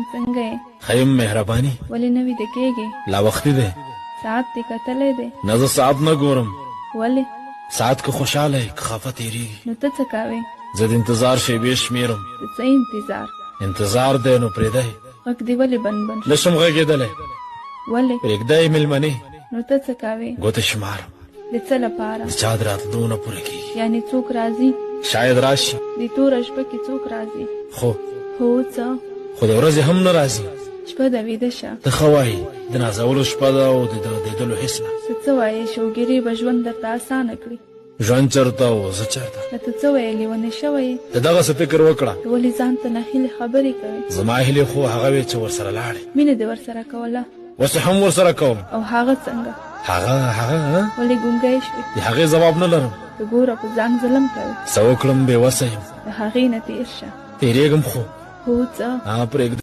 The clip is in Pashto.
څنګه یې؟ خیم مهرباني ولې نه ویده کېږې؟ لا وختي دی. ساعت دې کتلی دی؟ نه زه ساعت نه ګورم. ولې؟ ساعت که خوشحاله یې که خفه تېرېږي. نو ته څه کوې؟ زه د انتظار شیبې شمېرم. د څه انتظار؟ انتظار دی نو پرېږدی. غږ دې ولې بند بند شو؟ نشم غږېدلی. ولې؟ پرېږدی مېلمنې. نو ته څه کوې؟ ګوتې شمارم. د څه لپاره؟ د چا د راتلو نه پوره کېږي. یعنې څوک راځي؟ شاید راشي. د توره شپه کې څوک راځي؟ خو څه؟ خو د ورځې هم نه راځي. شپه ده ویده شه. ته ښه وایي د نازولو شپه ده او د دیدلو هېڅ نه. ته څه وایې؟ شوګیرې به ژوند درته اسانه کړي. ژوند چېرته او زه چېرته؟ ته څه ویې؟ لیونی شوی یې؟ د دغسې فکر وکړه. ته ولې ځان ته ناهیلې خبرې کوې؟ زما هیلې خو هغه وې چې ورسره لاړې. مینه دې ورسره کوله؟ اوس هم ورسره کوم. او هغه څنګه؟ هغه ولې ګونګی شوې؟ د هغې ځواب نه لرم. ته ګوره په ځان ظلم کوې. څه وکړم بېوسه یم. د هغې نه تېر شه. تېرېږم خو څه؟ پرېږده.